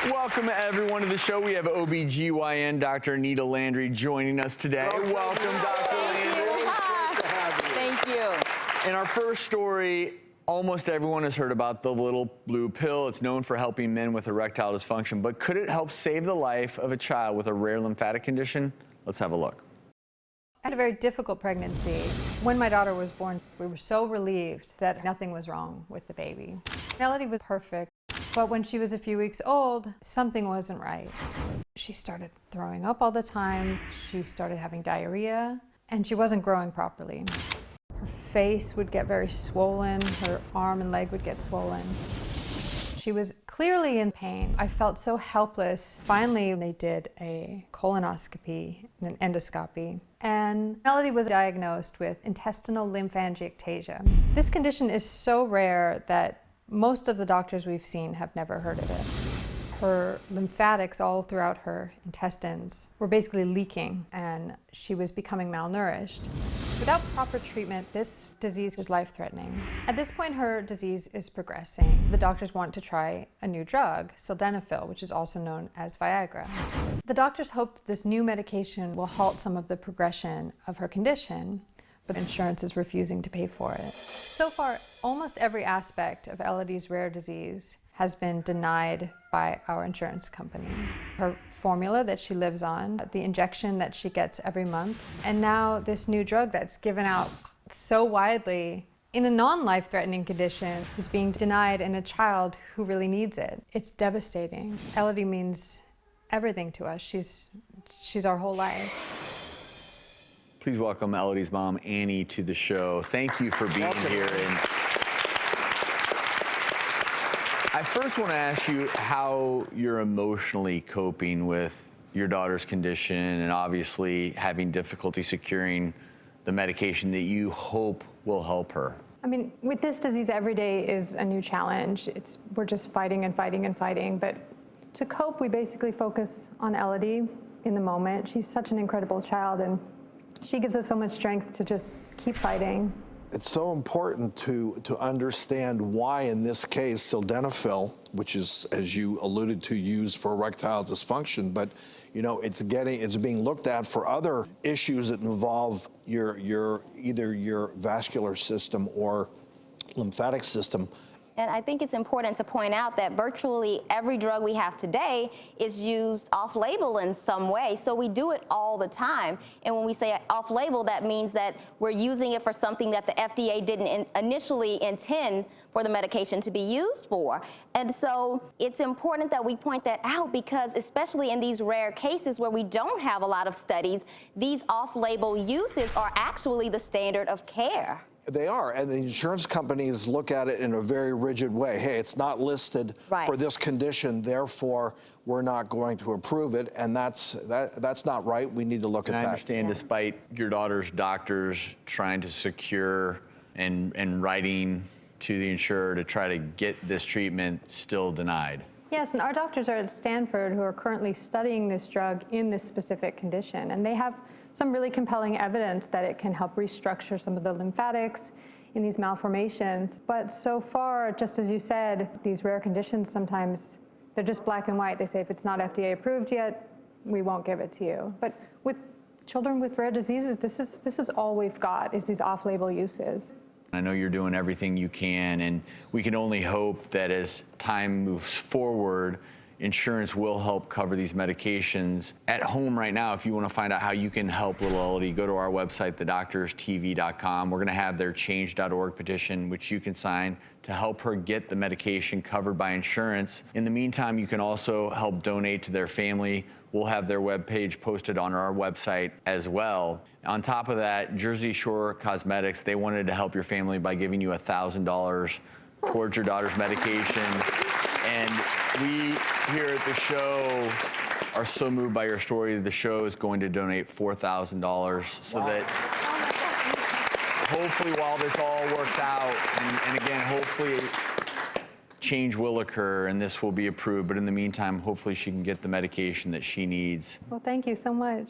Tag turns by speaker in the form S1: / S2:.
S1: Welcome everyone to the show. We have OB-GYN Dr. Anita Landry joining us today. Welcome, Dr. Landry.
S2: Great to have you.
S3: Thank you.
S1: In our first story, almost everyone has heard about the little blue pill. It's known for helping men with erectile dysfunction, but could it help save the life of a child with a rare lymphatic condition? Let's have a look.
S4: I had a very difficult pregnancy. When my daughter was born, we were so relieved that nothing was wrong with the baby. Melody was perfect, but when she was a few weeks old, something wasn't right. She started throwing up all the time, she started having diarrhea, and she wasn't growing properly. Her face would get very swollen, her arm and leg would get swollen. She was clearly in pain. I felt so helpless. Finally, they did a colonoscopy and an endoscopy, and Melody was diagnosed with intestinal lymphangiectasia. This condition is so rare that most of the doctors we've seen have never heard of it. Her lymphatics all throughout her intestines were basically leaking, and she was becoming malnourished. Without proper treatment, this disease is life-threatening. At this point, her disease is progressing. The doctors want to try a new drug, sildenafil, which is also known as Viagra. The doctors hope that this new medication will halt some of the progression of her condition, but insurance is refusing to pay for it. So far, almost every aspect of Elodie's rare disease has been denied by our insurance company. Her formula that she lives on, the injection that she gets every month, and now this new drug that's given out so widely in a non-life-threatening condition is being denied in a child who really needs it. It's devastating. Elodie means everything to us. She's our whole life.
S1: Please welcome Elodie's mom, Annie, to the show. Thank you for being here. And I first want to ask you how you're emotionally coping with your daughter's condition and obviously having difficulty securing the medication that you hope will help her.
S5: I mean, with this disease, every day is a new challenge. We're just fighting and fighting and fighting. But to cope, we basically focus on Elodie in the moment. She's such an incredible child, and she gives us so much strength to just keep fighting.
S2: It's so important to understand why, in this case, sildenafil, which is, as you alluded to, used for erectile dysfunction, but you know, it's being looked at for other issues that involve either your vascular system or lymphatic system.
S3: And I think it's important to point out that virtually every drug we have today is used off-label in some way. So we do it all the time. And when we say off-label, that means that we're using it for something that the FDA didn't initially intend for the medication to be used for. And so it's important that we point that out, because especially in these rare cases where we don't have a lot of studies, these off-label uses are actually the standard of care.
S2: They are, and the insurance companies look at it in a very rigid way. Hey, it's not listed for this condition, therefore we're not going to approve it, and that's not right. We need to look at that.
S1: I understand, despite your daughter's doctors trying to secure and writing to the insurer to try to get this treatment, still denied.
S5: Yes, and our doctors are at Stanford who are currently studying this drug in this specific condition, and they have some really compelling evidence that it can help restructure some of the lymphatics in these malformations. But so far, just as you said, these rare conditions, sometimes they're just black and white. They say if it's not FDA approved yet, we won't give it to you. But with children with rare diseases, this is all we've got, is these off-label uses.
S1: I know you're doing everything you can, and we can only hope that as time moves forward, insurance will help cover these medications. At home right now, if you want to find out how you can help little Elodie, go to our website, thedoctorstv.com. We're going to have their change.org petition, which you can sign to help her get the medication covered by insurance. In the meantime, you can also help donate to their family. We'll have their webpage posted on our website as well. On top of that, Jersey Shore Cosmetics, they wanted to help your family by giving you $1,000 towards your daughter's medication. And we here at the show are so moved by your story. The show is going to donate $4,000 so that hopefully while this all works out, and again, hopefully change will occur and this will be approved, but in the meantime, hopefully she can get the medication that she needs.
S5: Well, thank you so much.